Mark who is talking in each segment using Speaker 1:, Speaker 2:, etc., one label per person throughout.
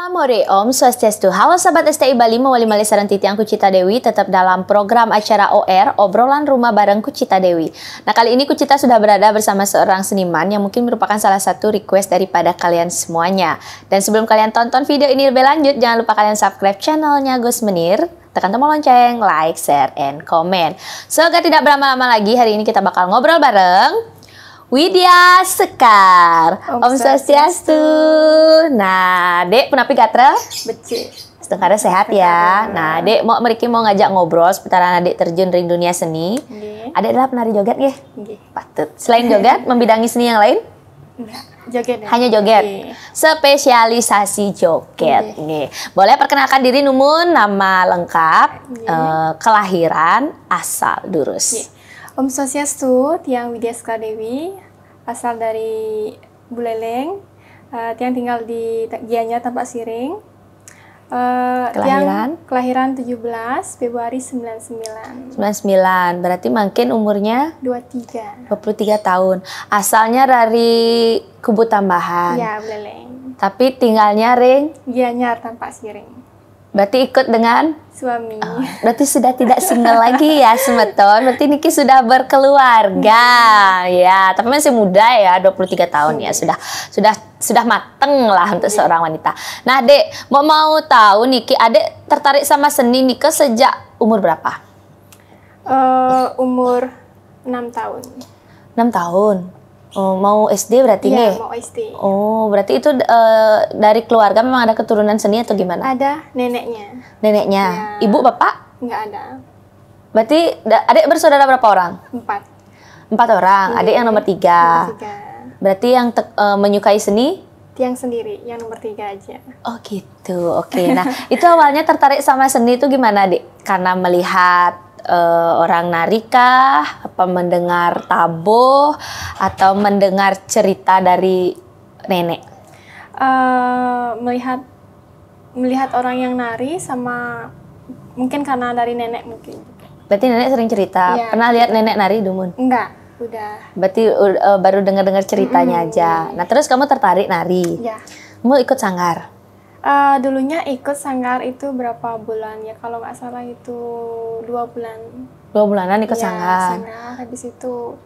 Speaker 1: Salam Hore Om Swastiastu. Halo sahabat STI Bali, mewali malih sareng titiang Kucita Dewi tetap dalam program acara OR Obrolan Rumah bareng Kucita Dewi. Nah, kali ini Kucita sudah berada bersama seorang seniman yang mungkin merupakan salah satu request daripada kalian semuanya. Dan sebelum kalian tonton video ini lebih lanjut, jangan lupa kalian subscribe channelnya Gus Menir, tekan tombol lonceng, like, share, and comment. So, gak tidak berlama-lama lagi, hari ini kita bakal ngobrol bareng Widya Sekar. Om Swastiastu. Nah, Dek, punapi gatrel?
Speaker 2: Becik.
Speaker 1: Setengahnya sehat ya. Nah, Dek mau ngajak ngobrol seputaran Dek terjun ring dunia seni. Adek adalah penari joget nggih?
Speaker 2: Nggih.
Speaker 1: Patut. Selain joget, membidangi seni yang lain?
Speaker 2: Enggak, joget.
Speaker 1: Hanya joget. Spesialisasi joget. Nggih. Boleh perkenalkan diri numun, nama lengkap, kelahiran, asal durus.
Speaker 2: Om Swastiastu, Tiang Widya Sekar Dewi, asal dari Buleleng, Tiang tinggal di Gianyar Tampak Siring. Kelahiran 17 Februari 99.
Speaker 1: 99, berarti makin umurnya
Speaker 2: 23
Speaker 1: tahun. Asalnya dari Kubu Tambahan.
Speaker 2: Ya, Buleleng.
Speaker 1: Tapi tinggalnya ring
Speaker 2: Gianyar Tampak Siring.
Speaker 1: Berarti ikut dengan
Speaker 2: suami.
Speaker 1: Berarti sudah tidak single lagi ya, Semeton. Berarti Niki sudah berkeluarga. Ya, tapi masih muda ya, 23 tahun ya. Sudah mateng lah untuk seorang wanita. Nah, Dek, mau tahu Niki, Adek tertarik sama seni Niki sejak umur berapa?
Speaker 2: Umur 6 tahun.
Speaker 1: 6 tahun. Oh, mau SD berarti nih?
Speaker 2: Iya, mau SD.
Speaker 1: Oh, berarti itu dari keluarga memang ada keturunan seni atau gimana?
Speaker 2: Ada neneknya.
Speaker 1: Neneknya? Ya. Ibu, bapak?
Speaker 2: Enggak ada.
Speaker 1: Berarti adik bersaudara berapa orang?
Speaker 2: 4.
Speaker 1: 4 orang. Iya. Adik yang nomor 3. Berarti yang menyukai seni?
Speaker 2: Yang sendiri, yang nomor 3 aja.
Speaker 1: Oh gitu, oke. Nah, itu awalnya tertarik sama seni itu gimana, Dik? Karena melihat orang nari kah, apa mendengar tabuh, atau mendengar cerita dari nenek?
Speaker 2: Melihat orang yang nari, sama mungkin karena dari nenek mungkin.
Speaker 1: Berarti nenek sering cerita. Ya, pernah lihat nenek nari, Dumun?
Speaker 2: Enggak, udah.
Speaker 1: Berarti baru dengar-dengar ceritanya aja. Nah, terus kamu tertarik nari?
Speaker 2: Ya.
Speaker 1: Kamu ikut sanggar?
Speaker 2: Dulunya ikut sanggar itu berapa bulan ya, kalau nggak salah itu 2 bulan.
Speaker 1: 2 bulanan ikut sanggar.
Speaker 2: Habis itu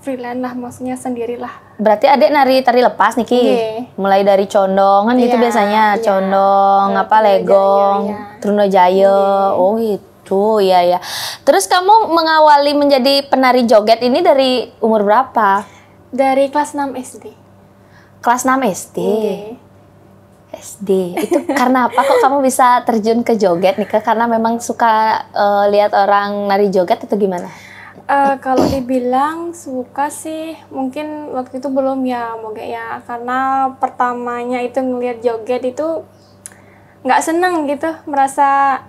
Speaker 2: freelance lah, maksudnya sendirilah.
Speaker 1: Berarti Adek nari tari lepas Niki? Mulai dari condong kan gitu biasanya, condong, legong, Trunojayo. Oh itu ya. Terus kamu mengawali menjadi penari joget ini dari umur berapa?
Speaker 2: Dari kelas 6 SD.
Speaker 1: Kelas 6 SD? SD. Itu karena apa kok kamu bisa terjun ke joget nih? Karena memang suka lihat orang nari joget atau gimana?
Speaker 2: Kalau dibilang suka sih, mungkin waktu itu belum ya, moga ya. Karena pertamanya itu ngelihat joget itu nggak seneng gitu, merasa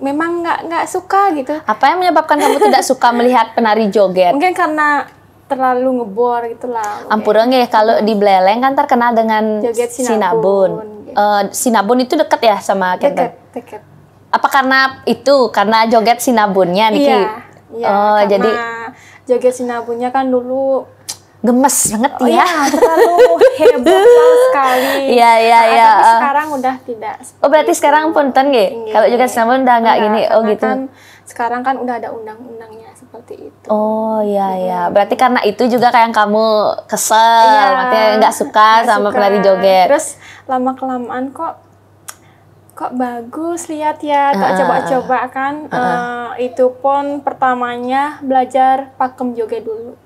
Speaker 2: memang nggak suka gitu.
Speaker 1: Apa yang menyebabkan kamu tidak suka melihat penari joget?
Speaker 2: Mungkin karena terlalu ngebor gitulah.
Speaker 1: Ampura nggih, kalau di Buleleng kan terkenal dengan
Speaker 2: joget
Speaker 1: Sinabun. Sinabun itu dekat ya sama
Speaker 2: Dekat.
Speaker 1: Apa karena joget Sinabunnya Niki?
Speaker 2: Iya, jadi joget Sinabunnya kan dulu
Speaker 1: gemes banget
Speaker 2: terlalu heboh sekali.
Speaker 1: Iya.
Speaker 2: Tapi sekarang udah tidak.
Speaker 1: Oh, berarti sekarang punten nggih? Kalau joget Sinabun udah nggak gini. Oh gitu.
Speaker 2: Kan, sekarang kan udah ada undang-undangnya seperti itu.
Speaker 1: Oh iya. Berarti karena itu juga kayak kamu kesel, artinya nggak suka sama penari joget.
Speaker 2: Terus lama kelamaan kok bagus lihat ya, tak coba-coba kan. Itu pun pertamanya belajar pakem joget dulu.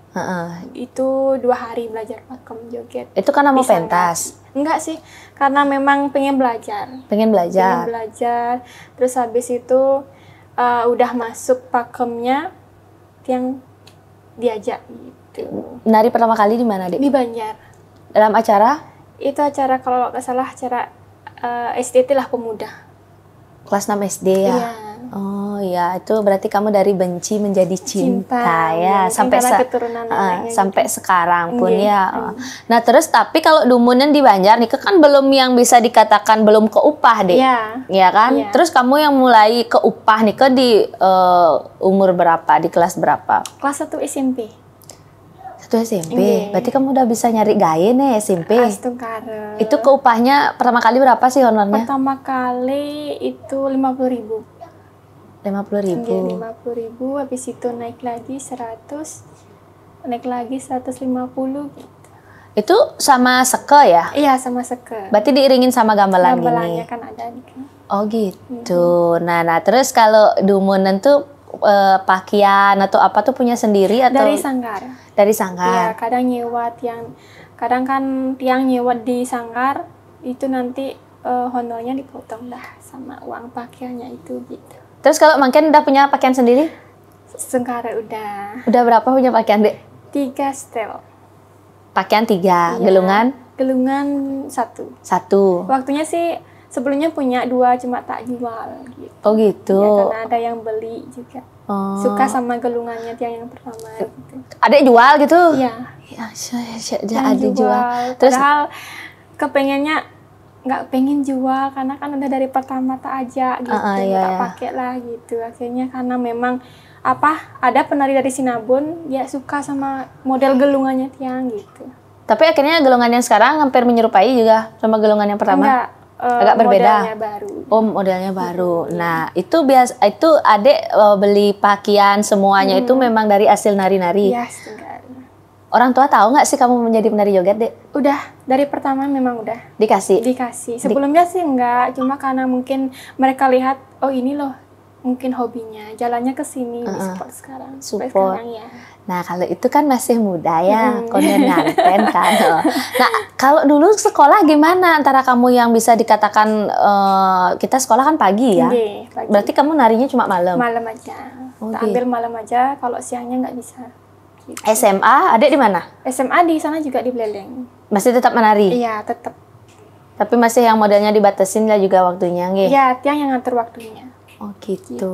Speaker 2: Itu 2 hari belajar pakem joget.
Speaker 1: Itu karena mau pentas?
Speaker 2: Enggak sih, karena memang pengen belajar.
Speaker 1: Pengen belajar.
Speaker 2: Terus habis itu udah masuk pakemnya yang diajak gitu.
Speaker 1: Nari pertama kali di mana, Dek?
Speaker 2: Di Banjar.
Speaker 1: Dalam acara?
Speaker 2: Itu acara, kalau nggak salah acara STT lah, pemuda.
Speaker 1: Kelas 6 SD ya? Iya. Oh iya, itu berarti kamu dari benci menjadi cinta ya, sampai sampai sekarang pun ya. Nah terus tapi kalau Dumunen di Banjar nih kan belum yang bisa dikatakan belum keupah deh, ya kan? Terus kamu yang mulai keupah nih di umur berapa, di kelas berapa?
Speaker 2: Kelas 1 SMP.
Speaker 1: 1 Waktu SMP.
Speaker 2: Nggih.
Speaker 1: Berarti kamu udah bisa nyari gawe nih SMP.
Speaker 2: Astungkare.
Speaker 1: Itu ke upahnya pertama kali berapa sih honornya?
Speaker 2: Pertama kali itu 50.000.
Speaker 1: 50.000.
Speaker 2: 50.000, habis itu naik lagi 100, naik lagi 150 gitu.
Speaker 1: Itu sama seke ya?
Speaker 2: Iya, sama seke.
Speaker 1: Berarti diiringin sama gamelan
Speaker 2: Gamelannya
Speaker 1: gini.
Speaker 2: kan ada nih kan.
Speaker 1: Oh gitu. Nah terus kalau Dumunen tuh pakaian atau apa tuh punya sendiri atau
Speaker 2: Dari sanggar.
Speaker 1: dari
Speaker 2: Iya,
Speaker 1: sanggar?
Speaker 2: kadang kan tiang nyewa di sanggar itu nanti honornya dipotong dah sama uang pakaiannya itu gitu.
Speaker 1: Terus kalau makin udah punya pakaian sendiri?
Speaker 2: Sengkara udah
Speaker 1: Udah berapa punya pakaian, Dek?
Speaker 2: 3 setel.
Speaker 1: Pakaian 3,
Speaker 2: Iya.
Speaker 1: gelungan
Speaker 2: Gelungan 1.
Speaker 1: 1.
Speaker 2: Waktunya sih sebelumnya punya 2 cuma tak jual gitu.
Speaker 1: Oh gitu.
Speaker 2: Ya, karena ada yang beli juga.
Speaker 1: Oh.
Speaker 2: Suka sama gelungannya tiang yang pertama gitu.
Speaker 1: Adek jual gitu?
Speaker 2: Iya.
Speaker 1: Ya,
Speaker 2: yang
Speaker 1: adek jual. Terus
Speaker 2: Padahal kepengennya nggak pengen jual karena kan udah dari pertama tak aja gitu,
Speaker 1: iya,
Speaker 2: tak
Speaker 1: iya.
Speaker 2: pakai lah gitu. Akhirnya karena memang ada penari dari Sinabun dia suka sama model gelungannya tiang gitu.
Speaker 1: tapi akhirnya gelungan yang sekarang hampir menyerupai juga sama gelungan yang pertama.
Speaker 2: Enggak,
Speaker 1: Agak berbeda.
Speaker 2: modelnya baru.
Speaker 1: Oh, modelnya baru. Nah, itu itu adek beli pakaian semuanya itu memang dari hasil nari-nari.
Speaker 2: Iya, setengah.
Speaker 1: Orang tua tahu nggak sih kamu menjadi penari joget, Dek?
Speaker 2: Udah dari pertama memang udah
Speaker 1: Dikasih.
Speaker 2: dikasih. Sebelumnya sih enggak, cuma karena mungkin mereka lihat oh ini loh mungkin hobinya, jalannya ke sini di support sekarang. Sampai
Speaker 1: Support.
Speaker 2: sekarang ya.
Speaker 1: Nah, kalau itu kan masih muda ya, konden nganten kan. Nah, kalau dulu sekolah gimana antara kamu yang bisa dikatakan kita sekolah kan pagi ya?
Speaker 2: Nggih, pagi.
Speaker 1: Berarti kamu narinya cuma malam.
Speaker 2: Malam aja.
Speaker 1: Oh,
Speaker 2: Tak
Speaker 1: gitu.
Speaker 2: ambil malam aja, kalau siangnya nggak bisa. Gitu.
Speaker 1: SMA, adek di mana?
Speaker 2: SMA di sana juga di Beleleng.
Speaker 1: Masih tetap menari?
Speaker 2: Iya, tetap.
Speaker 1: Tapi masih yang modelnya dibatasin lah juga waktunya, nggih?
Speaker 2: Iya, tiang yang ngatur waktunya.
Speaker 1: Oh gitu.
Speaker 2: Gitu.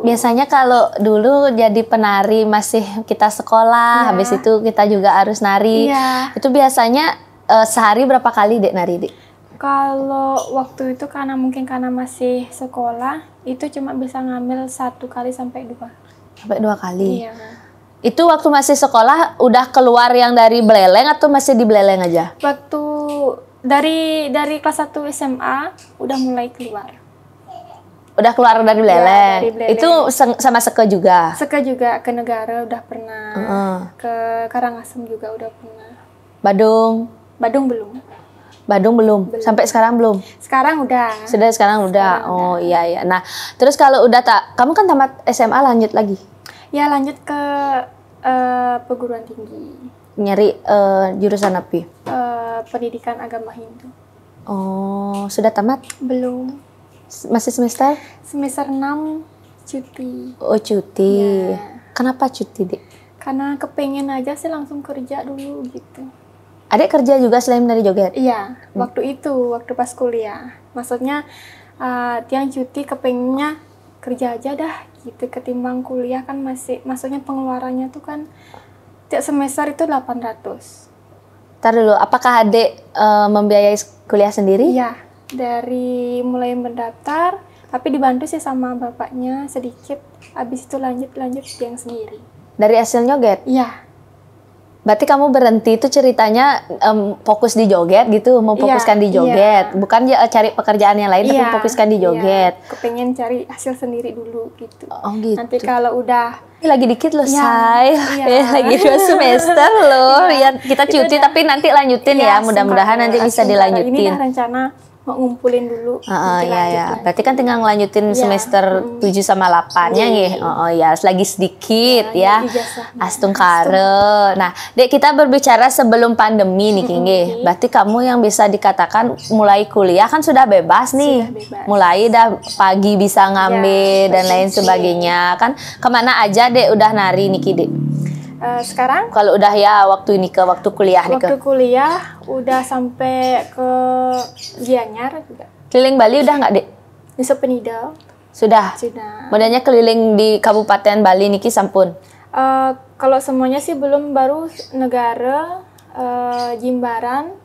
Speaker 1: Biasanya kalau dulu jadi penari masih kita sekolah, habis itu kita juga harus nari.
Speaker 2: Iya.
Speaker 1: Itu biasanya sehari berapa kali Dek nari, Dek?
Speaker 2: Kalau waktu itu karena masih sekolah, itu cuma bisa ngambil 1 kali sampai 2.
Speaker 1: Sampai 2 kali.
Speaker 2: Iya.
Speaker 1: Itu waktu masih sekolah udah keluar yang dari Beleleng atau masih di Beleleng aja?
Speaker 2: Waktu dari kelas 1 SMA udah mulai keluar.
Speaker 1: Udah keluar dari Beleleng.
Speaker 2: dari Beleleng.
Speaker 1: Itu sama Seke juga.
Speaker 2: Seka juga ke Negara udah pernah.
Speaker 1: Heeh.
Speaker 2: Ke Karangasem juga udah pernah.
Speaker 1: Badung.
Speaker 2: Badung belum.
Speaker 1: Badung belum. Sampai sekarang belum.
Speaker 2: Sekarang udah.
Speaker 1: Sudah sekarang udah. Oh iya iya. Nah, terus kalau udah kamu kan tamat SMA lanjut lagi.
Speaker 2: Ya lanjut ke perguruan tinggi.
Speaker 1: Nyari jurusan apa?
Speaker 2: Pendidikan agama Hindu.
Speaker 1: Oh, sudah tamat?
Speaker 2: Belum.
Speaker 1: Masih semester?
Speaker 2: Semester 6 cuti.
Speaker 1: Oh, cuti.
Speaker 2: Ya.
Speaker 1: Kenapa cuti, Dek?
Speaker 2: Karena kepengen aja sih langsung kerja dulu gitu.
Speaker 1: Adek kerja juga selain dari joget?
Speaker 2: Iya, waktu pas kuliah. Maksudnya tiang cuti kepengennya kerja aja dah gitu ketimbang kuliah kan maksudnya pengeluarannya tuh kan tiap semester itu 800.
Speaker 1: Ntar dulu, apakah adek membiayai kuliah sendiri?
Speaker 2: Iya, dari mulai mendaftar tapi dibantu sih sama bapaknya sedikit, habis itu lanjut tiang sendiri.
Speaker 1: Dari hasil joget?
Speaker 2: Iya.
Speaker 1: Berarti kamu berhenti itu ceritanya fokus di joget gitu, memfokuskan di joget. Bukan cari pekerjaan yang lain, tapi fokuskan di joget.
Speaker 2: Iya. Kepengen cari hasil sendiri dulu gitu.
Speaker 1: Oh gitu.
Speaker 2: Nanti kalau udah
Speaker 1: Ini lagi dikit loh,
Speaker 2: Iya,
Speaker 1: Say.
Speaker 2: iya.
Speaker 1: Lagi 2 semester loh.
Speaker 2: Iya.
Speaker 1: Ya, kita
Speaker 2: Itu
Speaker 1: cuti
Speaker 2: udah-
Speaker 1: tapi nanti lanjutin ya. Mudah-mudahan nanti bisa
Speaker 2: Ini
Speaker 1: dilanjutin.
Speaker 2: dah rencana mau ngumpulin dulu. nanti
Speaker 1: Iya
Speaker 2: lanjut
Speaker 1: ya.
Speaker 2: lagi.
Speaker 1: Berarti kan tinggal ngelanjutin
Speaker 2: Iya.
Speaker 1: semester 7 sama 8-nya nggih. Oh ya, lagi sedikit ya.
Speaker 2: ijazahnya.
Speaker 1: Astungkare. Nah, Dek, kita berbicara sebelum pandemi nih nggih. Berarti kamu yang bisa dikatakan mulai kuliah kan sudah bebas nih.
Speaker 2: Sudah bebas.
Speaker 1: Mulai dah pagi bisa ngambil
Speaker 2: Ya,
Speaker 1: dan lain
Speaker 2: betul.
Speaker 1: sebagainya. Kan kemana aja Dek udah nari niki Dek?
Speaker 2: Sekarang
Speaker 1: Kalau udah ya waktu kuliah nih
Speaker 2: waktu kuliah udah sampai ke Gianyar juga.
Speaker 1: Keliling Bali udah nggak Dek?
Speaker 2: Nusa Penida
Speaker 1: Sudah.
Speaker 2: sudah.
Speaker 1: Modalnya keliling di Kabupaten Bali niki sampun.
Speaker 2: Kalau semuanya sih belum, baru Negara, Jimbaran,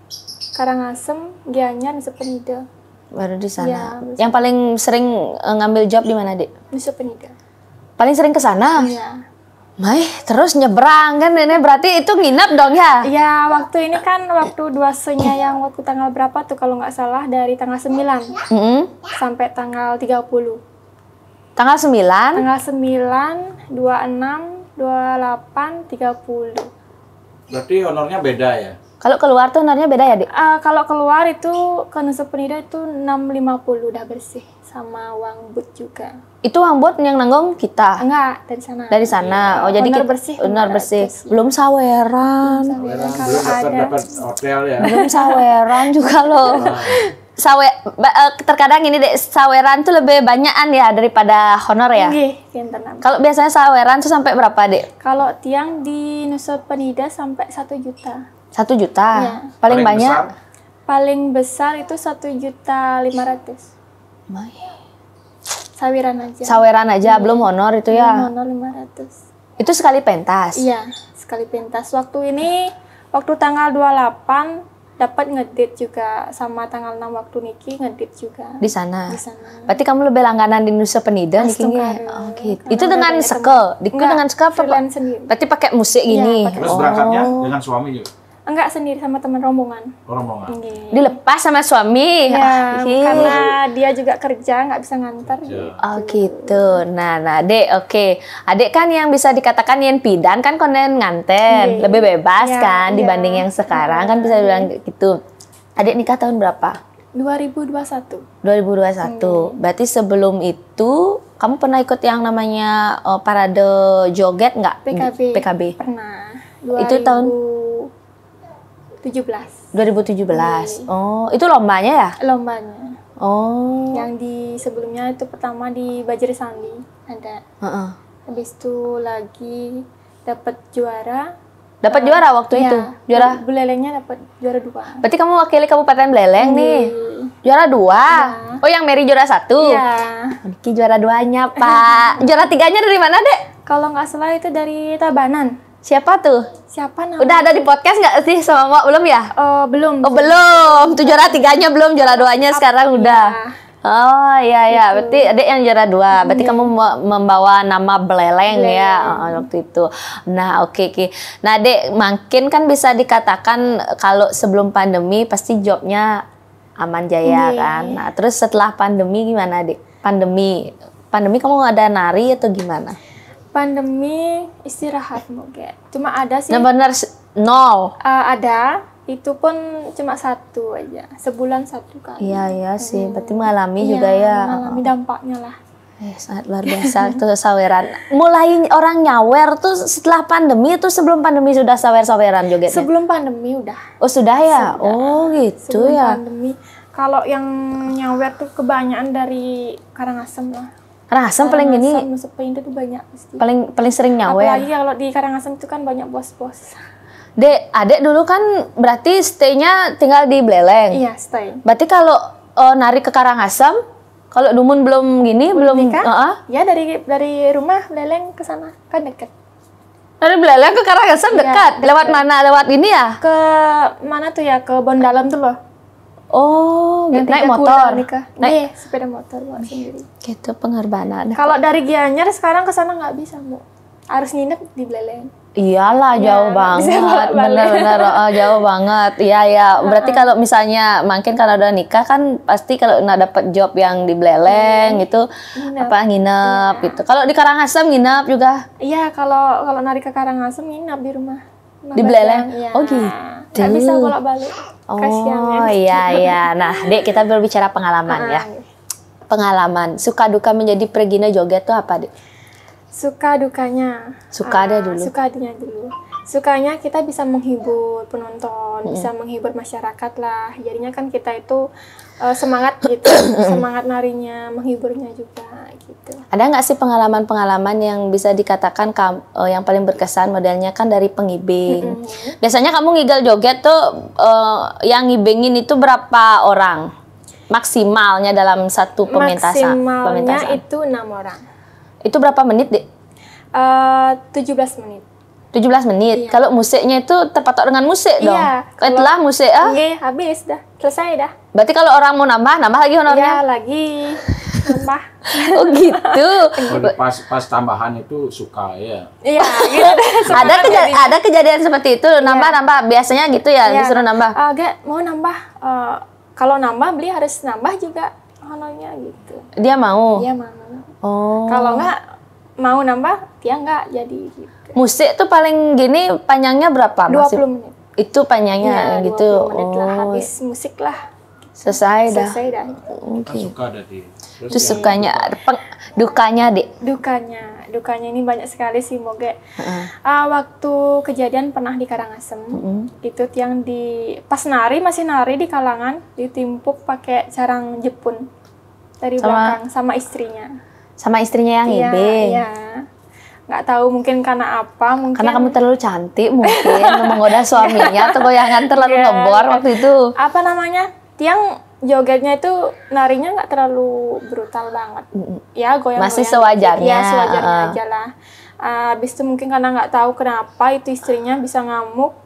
Speaker 2: Karangasem, Gianyar, Nusa Penida.
Speaker 1: Baru di sana.
Speaker 2: Ya,
Speaker 1: Yang paling sering ngambil job di mana, Dek?
Speaker 2: Nusa Penida.
Speaker 1: Paling sering ke sana.
Speaker 2: Iya.
Speaker 1: Terus nyebrang kan ini berarti itu nginep dong ya?
Speaker 2: Ya, waktu ini kan waktu duasenya yang waktu tanggal berapa tuh kalau nggak salah dari tanggal 9 sampai tanggal 30.
Speaker 1: Tanggal 9?
Speaker 2: Tanggal 9, 26, 28, 30.
Speaker 3: Berarti honornya beda ya?
Speaker 1: Kalau keluar tuh honornya beda ya, Dik?
Speaker 2: Kalau keluar itu ke Nusa Penida itu 650 udah bersih sama uang but juga.
Speaker 1: Itu uang buat yang nanggung kita?
Speaker 2: Enggak, dari sana.
Speaker 1: Dari sana. Oh, jadi
Speaker 2: Honor
Speaker 1: kita
Speaker 2: bersih,
Speaker 1: honor bersih.
Speaker 2: 500.
Speaker 1: Belum saweran.
Speaker 2: Kalau ada.
Speaker 3: dapat hotel ya.
Speaker 1: Belum saweran juga loh. Terkadang ini Dek, saweran tuh lebih banyakan ya daripada honor ya.
Speaker 2: Nggih, pinten nama.
Speaker 1: Kalau biasanya saweran tuh sampai berapa, Dek?
Speaker 2: Kalau tiang di Nusa Penida sampai 1 juta.
Speaker 1: 1 juta.
Speaker 2: Iya.
Speaker 1: Paling banyak.
Speaker 3: besar?
Speaker 2: Paling besar itu 1.500.000. Sawiran aja.
Speaker 1: Saweran aja belum honor itu ya.
Speaker 2: Honor 500.
Speaker 1: Itu sekali pentas.
Speaker 2: Iya, sekali pentas. Waktu ini, waktu tanggal 28 dapat ngedit juga sama tanggal 6 waktu Niki ngedit juga
Speaker 1: Di sana.
Speaker 2: di sana.
Speaker 1: Berarti kamu lebih langganan di Nusa Penida nih kayaknya.
Speaker 2: Astungkara.
Speaker 1: Oh, gitu.
Speaker 2: Karena
Speaker 1: Itu
Speaker 2: udah
Speaker 1: dengan
Speaker 2: banyak
Speaker 1: sekel. Diku
Speaker 2: Enggak,
Speaker 1: dengan sekel apa?
Speaker 2: freelance sendiri.
Speaker 1: Berarti pakai musik
Speaker 2: Iya,
Speaker 1: gini.
Speaker 2: pakai
Speaker 3: Terus berangkatnya dengan suami juga?
Speaker 2: Enggak, sendiri sama teman rombongan.
Speaker 3: Rombongan.
Speaker 2: Nggih.
Speaker 1: Dilepas sama suami.
Speaker 2: Ya,
Speaker 1: Ih.
Speaker 2: karena dia juga kerja nggak bisa ngantar. Gitu.
Speaker 1: Oh gitu. Nah, Dek, oke. Adek kan yang bisa dikatakan yang pidan kan konen nganten,
Speaker 2: Iya.
Speaker 1: lebih bebas
Speaker 2: Iya,
Speaker 1: kan
Speaker 2: iya.
Speaker 1: dibanding yang sekarang kan bisa bilang gitu. Adek nikah tahun berapa?
Speaker 2: 2021.
Speaker 1: 2021. Berarti sebelum itu kamu pernah ikut yang namanya parade joget nggak? PKB.
Speaker 2: Pernah.
Speaker 1: Itu tahun
Speaker 2: 2017
Speaker 1: 2017. Oh, itu lombanya ya?
Speaker 2: lombanya.
Speaker 1: Oh.
Speaker 2: Yang di sebelumnya itu pertama di Bajri Sandi ada.
Speaker 1: Heeh.
Speaker 2: Habis itu lagi dapat juara.
Speaker 1: Dapat juara waktu
Speaker 2: Iya,
Speaker 1: itu. Juara.
Speaker 2: Bulelengnya dapat juara 2.
Speaker 1: Berarti kamu wakili Kabupaten Beleleng nih. Juara 2.
Speaker 2: Iya.
Speaker 1: Oh, yang Mary juara 1.
Speaker 2: Iya.
Speaker 1: Niki juara 2-nya, Pak. Juara 3-nya dari mana, Dek?
Speaker 2: Kalau nggak salah itu dari Tabanan.
Speaker 1: Siapa tuh?
Speaker 2: Siapa namanya?
Speaker 1: Udah ada di podcast nggak sih sama Mak? Belum ya?
Speaker 2: Belum.
Speaker 1: Oh, belum. Tuh juara 3-nya belum, juara 2-nya sekarang udah.
Speaker 2: Iya.
Speaker 1: Oh, iya ya. Berarti Adek yang juara 2. Berarti kamu membawa nama Beleleng ya waktu itu. Nah, oke. Nah, Dek, makin kan bisa dikatakan kalau sebelum pandemi pasti jobnya aman jaya kan. Nah, terus setelah pandemi gimana, Dek? Pandemi kamu ada nari atau gimana?
Speaker 2: Pandemi istirahat mungkin. Cuma ada sih.
Speaker 1: Nah, benar nol.
Speaker 2: Ada. Itu pun cuma 1 aja. Sebulan 1 kali.
Speaker 1: Iya sih. Berarti mengalami
Speaker 2: Iya,
Speaker 1: juga ya.
Speaker 2: mengalami dampaknya lah.
Speaker 1: Sangat luar biasa tuh saweran. Mulai orang nyawer tuh setelah pandemi itu sebelum pandemi sudah sawer-saweran jogetnya?
Speaker 2: Sebelum pandemi udah.
Speaker 1: Oh sudah ya?
Speaker 2: Sudah.
Speaker 1: Oh gitu
Speaker 2: Sebelum
Speaker 1: ya.
Speaker 2: pandemi. Kalau yang nyawer tuh kebanyakan dari Karangasem lah.
Speaker 1: Karangasem paling gini,
Speaker 2: Nusa Penida tuh banyak pasti.
Speaker 1: paling sering nyawer.
Speaker 2: Apalagi kalau di Karangasem itu kan banyak bos-bos.
Speaker 1: Dek, Adek dulu kan berarti stay-nya tinggal di Beleleng.
Speaker 2: Iya, stay.
Speaker 1: Berarti kalau narik ke Karangasem, kalau Dumun belum gini, belum
Speaker 2: nikah? Ya dari rumah Leleng ke sana kan dekat.
Speaker 1: Dari Beleleng ke Karangasem
Speaker 2: Iya,
Speaker 1: dekat. Lewat mana? Lewat ini ya?
Speaker 2: Ke mana tuh ya? Ke Bondalam tuh loh.
Speaker 1: Oh,
Speaker 2: Yang
Speaker 1: naik
Speaker 2: 3
Speaker 1: motor.
Speaker 2: kuda nikah.
Speaker 1: Naik
Speaker 2: Iya, sepeda motor bawa sendiri.
Speaker 1: gitu pengorbanan.
Speaker 2: Kalau dari Gianyar sekarang ke sana nggak bisa, Bu. Harus nginep di Beleleng.
Speaker 1: Iyalah jauh
Speaker 2: nggak bisa
Speaker 1: banget,
Speaker 2: balik.
Speaker 1: bener-bener jauh banget. Iya ya, berarti kalau misalnya makin kalau udah nikah kan pasti kalau nggak dapet job yang di Beleleng gitu, nginep gitu. Kalau di Karangasem nginep juga
Speaker 2: Iya, kalau narik ke Karangasem nginep di rumah.
Speaker 1: di Beleleng.
Speaker 2: Iya.
Speaker 1: Oh gitu.
Speaker 2: Nggak bisa bolak-balik. Kasihan ya.
Speaker 1: Oh iya. Nah, Dek kita berbicara pengalaman ya. Pengalaman suka duka menjadi pergina joget tuh apa, Dek?
Speaker 2: Suka dukanya.
Speaker 1: Suka ada dulu.
Speaker 2: Sukanya dulu. Sukanya kita bisa menghibur penonton, bisa menghibur masyarakat lah. Jadinya kan kita itu semangat gitu, semangat narinya, menghiburnya juga gitu.
Speaker 1: Ada nggak sih pengalaman-pengalaman yang bisa dikatakan yang paling berkesan modelnya kan dari pengibing? Biasanya kamu ngigel joget tuh yang ngibingin itu berapa orang? Maksimalnya dalam satu pementasan?
Speaker 2: Maksimalnya itu 6 orang.
Speaker 1: Itu berapa menit, Dek?
Speaker 2: 17 menit.
Speaker 1: 17 menit.
Speaker 2: Iya.
Speaker 1: Kalau musiknya itu terpatok dengan musik dong?
Speaker 2: Iya,
Speaker 1: Setelah musik,
Speaker 2: Oke, habis dah. Selesai dah.
Speaker 1: berarti kalau orang mau nambah lagi honornya?
Speaker 2: Ya, lagi. lembah.
Speaker 1: Oh gitu.
Speaker 3: Kalau pas tambahan itu suka ya.
Speaker 2: Iya, gitu deh. Semangat jadi.
Speaker 1: Ada kejadian seperti itu, nambah biasanya gitu ya,
Speaker 2: Iya.
Speaker 1: disuruh nambah.
Speaker 2: Gak mau nambah. Kalau nambah beli harus nambah juga honornya gitu.
Speaker 1: Dia mau.
Speaker 2: Dia mau.
Speaker 1: Oh.
Speaker 2: Kalau nggak mau nambah, dia nggak jadi gitu.
Speaker 1: Musik tuh paling gini panjangnya berapa?
Speaker 2: 20 menit.
Speaker 1: Itu panjangnya
Speaker 2: Ya,
Speaker 1: gitu.
Speaker 2: 20 menit lah, habis musik lah.
Speaker 1: Selesai dah.
Speaker 2: Selesai dah.
Speaker 3: Kan suka dari. Terus
Speaker 1: Itu sukanya, dukanya Dek.
Speaker 2: Dukanya ini banyak sekali sih, Moge. Waktu kejadian pernah di Karangasem, itu yang pas masih nari di Kalangan, ditimpuk pakai carang jepun dari belakang sama istrinya.
Speaker 1: Sama istrinya yang
Speaker 2: Iya,
Speaker 1: ibing.
Speaker 2: iya. Nggak tahu mungkin karena apa, mungkin
Speaker 1: Karena kamu terlalu cantik mungkin menggoda suaminya atau goyangan terlalu
Speaker 2: Iya,
Speaker 1: ngebor
Speaker 2: iya.
Speaker 1: waktu itu.
Speaker 2: apa namanya, tiang jogetnya itu narinya nggak terlalu brutal banget, ya goyang-goyang
Speaker 1: Masih
Speaker 2: dikit.
Speaker 1: sewajarnya,
Speaker 2: Ya sewajarnya aja lah. Habis itu mungkin karena nggak tahu kenapa itu istrinya bisa ngamuk,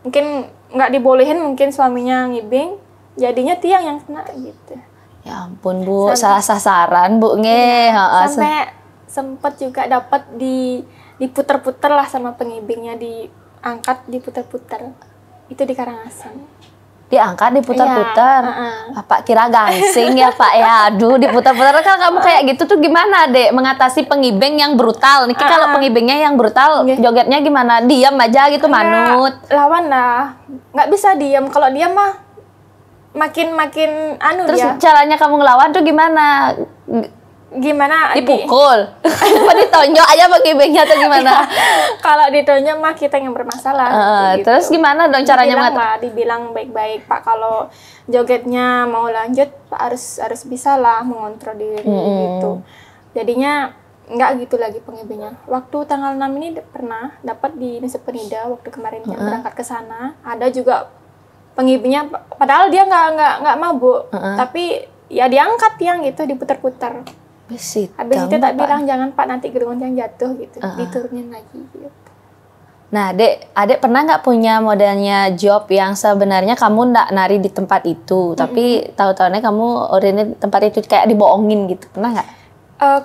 Speaker 2: mungkin nggak dibolehin, mungkin suaminya ngibing, jadinya tiang yang kena gitu.
Speaker 1: Ya ampun Bu, salah sasaran Bu nge.
Speaker 2: Sampai sempet juga dapat diputer-puter lah sama pengibingnya, diangkat diputer-puter, itu di Karangasem.
Speaker 1: Diangkat diputar-putar.
Speaker 2: Iya,
Speaker 1: Pak kira gangsing ya Pak ya. Aduh diputar-putar kan kamu kayak gitu tuh gimana Dek mengatasi pengibeng yang brutal? Niki kalau pengibengnya yang brutal jogetnya gimana? Diam aja gitu manut.
Speaker 2: Lawan lah, nggak bisa diam. Kalau diam mah makin anu.
Speaker 1: Terus
Speaker 2: dia
Speaker 1: caranya kamu ngelawan tuh gimana?
Speaker 2: gimana
Speaker 1: Dipukul? Apa ditonjok aja pengibengnya atau gimana?
Speaker 2: kalau ditonjok mah kita yang bermasalah gitu.
Speaker 1: Terus gimana dong caranya
Speaker 2: dibilang baik-baik, Pak, kalau jogetnya mau lanjut Pak harus bisa lah mengontrol diri gitu. Jadinya nggak gitu lagi pengibingnya. Waktu tanggal 6 ini pernah dapat di Nusa Penida, waktu kemarin yang berangkat ke sana, ada juga pengibingnya, padahal dia nggak mabuk, tapi ya diangkat yang gitu, diputar-putar. Habis itu tak bilang jangan Pak, nanti gerungan yang jatuh gitu, diturunin lagi gitu.
Speaker 1: Nah, Adek pernah nggak punya modelnya job yang sebenarnya kamu nggak nari di tempat itu, tapi tahu-tahunya kamu oriennya tempat itu kayak dibohongin gitu, pernah nggak?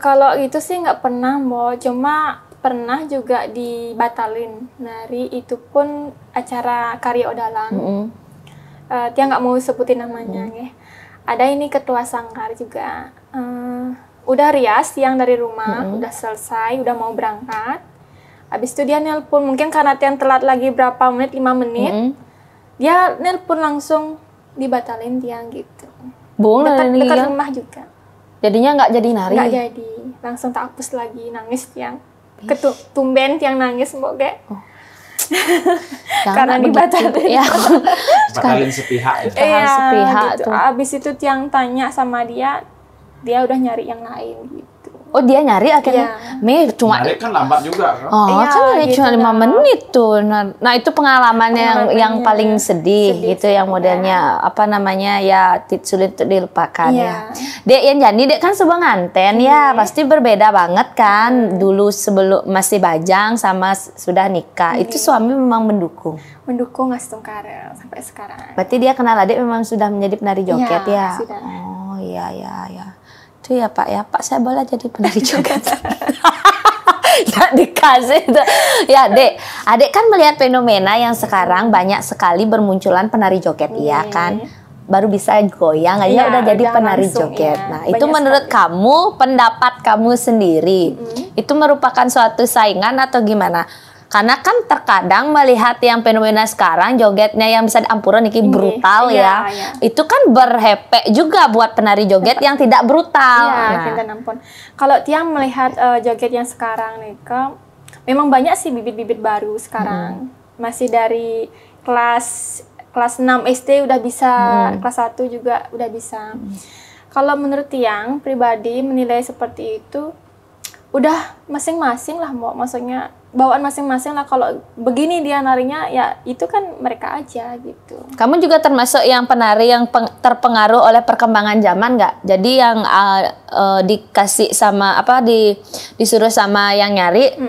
Speaker 2: Kalau itu sih nggak pernah, cuma pernah juga dibatalin nari, itu pun acara Karya Odalang. Dia nggak mau sebutin namanya, ya. Ada ini ketua sanggar juga. Udah rias yang dari rumah, udah selesai, udah mau berangkat. Habis itu dia nelpon, mungkin karena Tiang telat lagi berapa menit, 5 menit. Dia nelpon langsung dibatalin Tiang gitu.
Speaker 1: Bohong
Speaker 2: dekat rumah juga.
Speaker 1: Jadinya nggak jadi nari?
Speaker 2: Nggak jadi, langsung tak hapus lagi, nangis Tiang. Tumben Tiang nangis, Moge. Karena dibatalin.
Speaker 1: Ya.
Speaker 3: Batalin sepihak ya.
Speaker 2: Iya,
Speaker 1: sepihak
Speaker 2: gitu.
Speaker 1: tuh.
Speaker 2: Abis itu Tiang tanya sama dia udah nyari yang lain gitu.
Speaker 1: Oh dia nyari akhirnya?
Speaker 2: Iya.
Speaker 1: Cuma
Speaker 3: Narik kan lambat juga kan.
Speaker 2: Iya,
Speaker 1: kan
Speaker 2: gitu
Speaker 1: cuma 5
Speaker 2: lah.
Speaker 1: menit tuh. Nah itu pengalaman yang paling sedih gitu, yang modelnya apa namanya ya sulit untuk dilupakan ya. Dek yang jadi Dek kan sebuah nganten ya, pasti berbeda banget kan. Dulu sebelum masih bajang sama sudah nikah, itu suami memang mendukung.
Speaker 2: Mendukung Astungkara sampai sekarang.
Speaker 1: Berarti dia kenal Adek memang sudah menjadi penari joget ya?
Speaker 2: Sudah.
Speaker 1: Oh iya. Itu ya Pak saya boleh jadi penari joget. Nggak dikasih tuh. Ya Adek kan melihat fenomena yang sekarang banyak sekali bermunculan penari joget, iya kan? Baru bisa goyang aja udah jadi penari
Speaker 2: langsung,
Speaker 1: joget.
Speaker 2: iya.
Speaker 1: Nah itu
Speaker 2: Banyak
Speaker 1: menurut
Speaker 2: sekali.
Speaker 1: kamu, pendapat kamu sendiri, itu merupakan suatu saingan atau gimana? Karena kan terkadang melihat yang fenomena sekarang jogetnya yang bisa diampuran ini brutal ya. Itu kan berhepek juga buat penari joget yang tidak brutal.
Speaker 2: Iya, ampun. Kalau Tiang melihat joget yang sekarang nih, memang banyak sih bibit-bibit baru sekarang. Masih dari kelas 6 SD udah bisa, kelas 1 juga udah bisa. Kalau menurut Tiang pribadi menilai seperti itu, udah masing-masing lah, maksudnya bawaan masing-masing lah. Kalau begini dia narinya, ya itu kan mereka aja gitu.
Speaker 1: Kamu juga termasuk yang penari yang terpengaruh oleh perkembangan zaman nggak? Jadi yang dikasih sama disuruh sama yang nyari,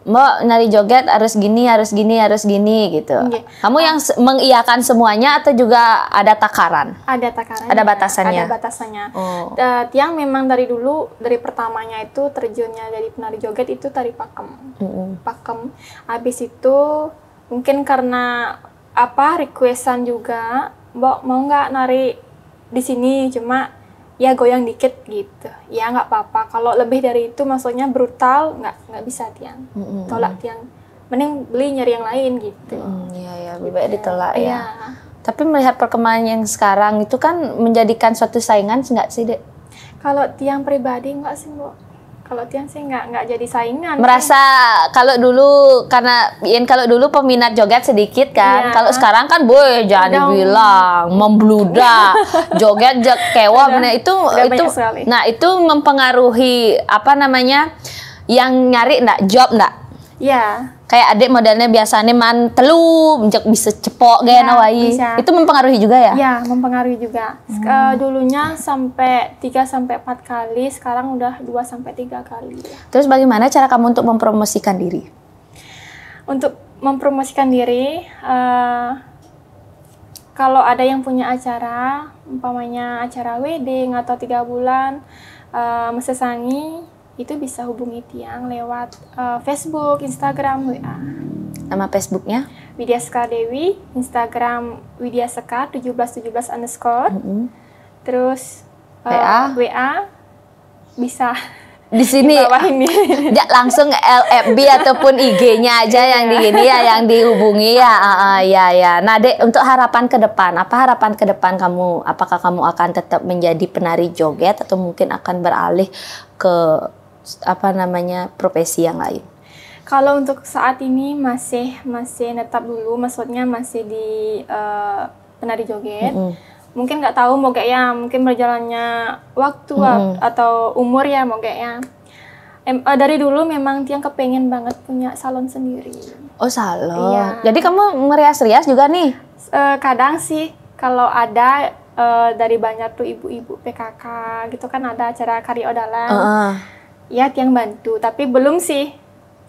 Speaker 1: Mbak nari joget harus gini, harus gini, harus gini gitu.
Speaker 2: Iya.
Speaker 1: Kamu yang mengiyakan semuanya atau juga ada takaran?
Speaker 2: Ada takarannya.
Speaker 1: Ada batasannya?
Speaker 2: Ada batasannya.
Speaker 1: Oh.
Speaker 2: Tiang memang dari dulu, dari pertamanya itu terjunnya jadi penari joget itu tari pakem. Pakem. Habis itu mungkin karena requestan juga, Mbak mau nggak nari di sini, cuma ya goyang dikit gitu. Ya nggak apa-apa. Kalau lebih dari itu maksudnya brutal nggak bisa Tiang. Tolak Tiang. Mending beli nyari yang lain gitu.
Speaker 1: Iya, lebih baik ditolak ya.
Speaker 2: Iya.
Speaker 1: Tapi melihat perkembangan yang sekarang itu kan menjadikan suatu saingan nggak sih, Dek?
Speaker 2: Kalau Tiang pribadi nggak sih, Mbak. Kalau Tiang sih nggak jadi saingan.
Speaker 1: Merasa kalau dulu kalau dulu peminat joget sedikit kan.
Speaker 2: Iya.
Speaker 1: Kalau sekarang kan boy jangan
Speaker 2: Udah
Speaker 1: dibilang membludak. Joget kewa bener itu
Speaker 2: banyak sekali.
Speaker 1: nah itu mempengaruhi yang nyari job enggak?
Speaker 2: Iya.
Speaker 1: Kayak adik modelnya biasanya man telu bisa cepok gaya
Speaker 2: Ya,
Speaker 1: nawai.
Speaker 2: bisa.
Speaker 1: Itu mempengaruhi juga ya?
Speaker 2: Ya, mempengaruhi juga. Dulunya sampai 3-4 kali, sekarang udah 2-3 kali.
Speaker 1: Terus bagaimana cara kamu untuk mempromosikan diri?
Speaker 2: Untuk mempromosikan diri, kalau ada yang punya acara, umpamanya acara wedding atau 3 bulan, mesesangi, itu bisa hubungi Tiang lewat Facebook, Instagram, WA.
Speaker 1: Nama Facebooknya?
Speaker 2: Widya Sekar Dewi, Instagram Widya Sekar 1717_. Terus WA bisa
Speaker 1: Di sini
Speaker 2: bawah ini.
Speaker 1: ya, langsung LFB ataupun IG-nya aja yang di gini ya, yang dihubungi ya. Ya. Nah, Dek, untuk harapan ke depan, apa harapan ke depan kamu? Apakah kamu akan tetap menjadi penari joget atau mungkin akan beralih ke profesi yang lain?
Speaker 2: Kalau untuk saat ini masih netap dulu, maksudnya masih di penari joget. Mungkin nggak tahu mau ya, mungkin berjalannya waktu atau umur ya mau ya. Dari dulu memang Tiang kepengen banget punya salon sendiri.
Speaker 1: Oh, salon.
Speaker 2: Iya.
Speaker 1: Jadi kamu merias-rias juga nih?
Speaker 2: Kadang sih kalau ada dari banyak tuh ibu-ibu PKK gitu kan, ada acara kariodalan. Ya Tiang bantu, tapi belum sih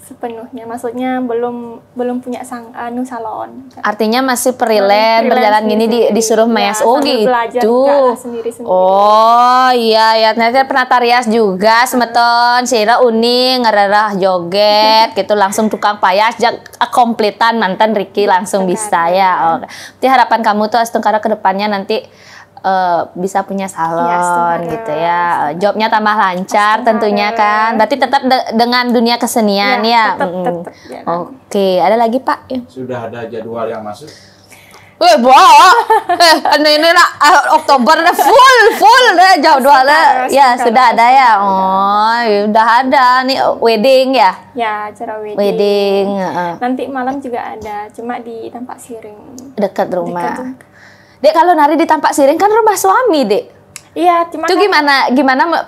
Speaker 2: sepenuhnya, maksudnya belum punya salon.
Speaker 1: Artinya masih freelance berjalan gini disuruh mayas. Oh gitu.
Speaker 2: Sendiri-sendiri.
Speaker 1: Oh iya ya, ternyata penata rias juga semeton Sira Uni ngerarah joget gitu, langsung tukang payas kompletan mantan Ricky langsung bisa ya. Oke. Jadi harapan kamu tuh Astungkara ke depannya nanti bisa punya salon gitu ya, jobnya tambah lancar tentunya kan. Berarti tetap dengan dunia kesenian ya.
Speaker 2: Tetap.
Speaker 1: Oke, ada lagi Pak?
Speaker 3: Sudah ada jadwal yang masuk?
Speaker 1: Ini Oktober full deh jadwalnya. Ya sudah ada ya. Oh, udah ada nih wedding ya.
Speaker 2: Ya, acara wedding.
Speaker 1: Wedding.
Speaker 2: Nanti malam juga ada, cuma di Tampak Siring.
Speaker 1: Dekat rumah. Dek, kalau nari di Tampak Siring kan rumah suami, Dek.
Speaker 2: Iya, cuma
Speaker 1: itu gimana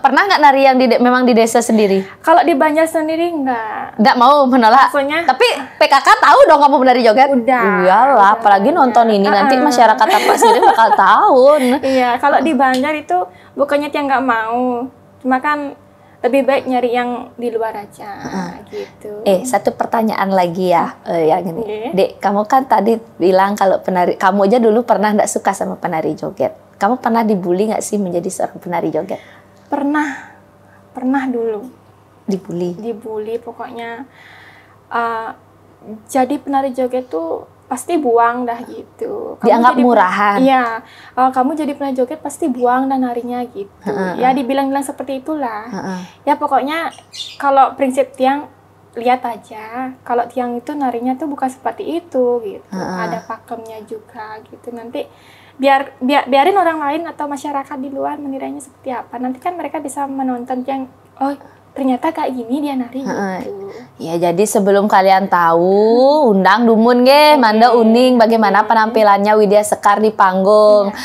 Speaker 1: pernah nggak nari yang memang di desa sendiri?
Speaker 2: Kalau di Banjar sendiri nggak
Speaker 1: mau menolak.
Speaker 2: Maksudnya,
Speaker 1: tapi PKK tahu dong kamu menari joget?
Speaker 2: Udah.
Speaker 1: Iyalah, apalagi nonton ini nanti masyarakat Tampak Siring bakal tahu.
Speaker 2: Iya, kalau di Banjar itu bukannya Tiang nggak mau, cuma kan lebih baik nyari yang di luar aja gitu.
Speaker 1: Satu pertanyaan lagi ya, yang ini. Dek, kamu kan tadi bilang kalau penari, kamu aja dulu pernah nggak suka sama penari joget. Kamu pernah dibully nggak sih menjadi seorang penari joget? Pernah dulu. Dibully pokoknya.
Speaker 2: Jadi penari joget tuh pasti buang dah gitu.
Speaker 1: Dianggap murahan.
Speaker 2: Iya, kamu jadi penari joget pasti buang dan narinya gitu. Ya dibilang-bilang seperti itulah. Ya pokoknya kalau prinsip Tiang lihat aja, kalau Tiang itu narinya tuh bukan seperti itu gitu. Ada pakemnya juga gitu. Nanti biarin orang lain atau masyarakat di luar menilainya seperti apa. Nanti kan mereka bisa menonton yang ternyata kayak gini dia nari gitu.
Speaker 1: Ya, jadi sebelum kalian tahu, undang Dumun Manda Uning bagaimana penampilannya Widya Sekar di panggung.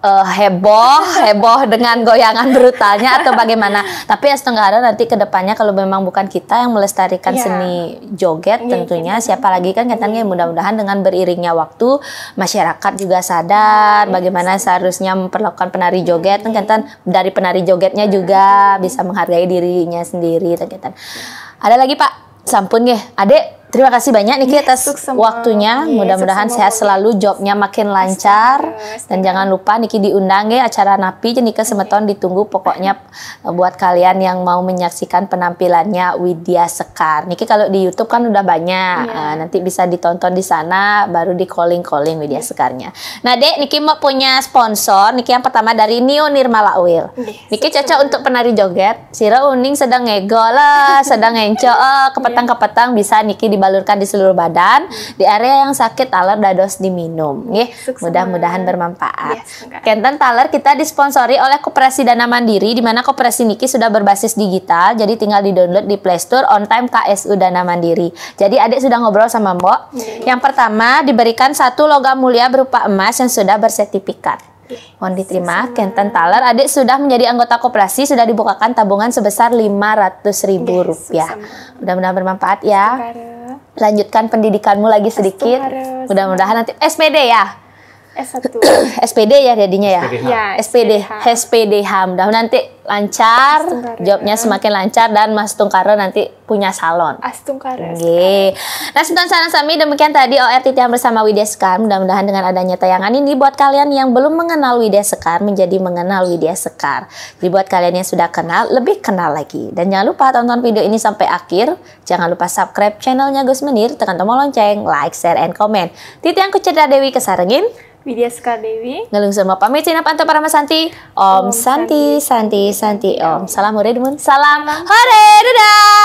Speaker 1: Heboh dengan goyangan brutalnya atau bagaimana. Tapi Astungkara nanti ke depannya kalau memang bukan kita yang melestarikan seni joget tentunya siapa lagi kan katanya. Mudah-mudahan dengan beriringnya waktu masyarakat juga sadar bagaimana seharusnya memperlakukan penari joget kan dari penari jogetnya juga bisa menghargai dirinya sendiri kan. Ada lagi Pak? Sampun nggih, Adek. Terima kasih banyak Niki atas
Speaker 2: sukses
Speaker 1: waktunya. Mudah-mudahan
Speaker 2: sukses
Speaker 1: sehat selalu, jobnya makin lancar. Dan jangan lupa Niki diundang ya acara Napi Jenika Semeton, ditunggu pokoknya buat kalian yang mau menyaksikan penampilannya Widya Sekar. Niki kalau di YouTube kan udah banyak. Nanti bisa ditonton di sana, baru di calling Widya Sekarnya. Nah, Dek, Niki mau punya sponsor. Niki yang pertama dari Nio Nirmala Oil. Niki cocok untuk penari joget. Sira uning sedang ngegola, sedang ngencok, kepetang-kepetang bisa Niki dibalurkan di seluruh badan, di area yang sakit taler dados diminum. Nggih, mudah-mudahan bermanfaat. Kenten taler kita disponsori oleh Koperasi Dana Mandiri, di mana Koperasi Niki sudah berbasis digital, jadi tinggal di-download di Play Store on time KSU Dana Mandiri. Jadi adik sudah ngobrol sama Mbok. Yang pertama diberikan 1 logam mulia berupa emas yang sudah bersertifikat. Mohon diterima, Kenten Taler, adik sudah menjadi anggota koperasi, sudah dibukakan tabungan sebesar Rp500.000. Mudah-mudahan bermanfaat ya. Lanjutkan pendidikanmu lagi sedikit. Mudah-mudahan nanti SPD ya.
Speaker 2: S1.
Speaker 1: SPD ya jadinya ya.
Speaker 2: Ya,
Speaker 1: SPDH. Mudah-mudahan nanti lancar, jobnya semakin lancar dan Mas Tungkaro nanti punya salon.
Speaker 2: Astungkara.
Speaker 1: Oke. Nah, Sultan Sana Sami, demikian tadi OR Titian bersama Widya Sekar. Mudah-mudahan dengan adanya tayangan ini buat kalian yang belum mengenal Widya Sekar menjadi mengenal Widya Sekar. Jadi buat kalian yang sudah kenal, lebih kenal lagi. Dan jangan lupa tonton video ini sampai akhir. Jangan lupa subscribe channelnya Gus Menir, tekan tombol lonceng, like, share, and comment. Titian Kucitra Dewi kesarengin.
Speaker 2: Widya Sekar Dewi.
Speaker 1: Ngelung semua pamit Cina Panto para Santi. Om Santi, Santi, Santi, Om. Salam hore, Salam hore, dadah.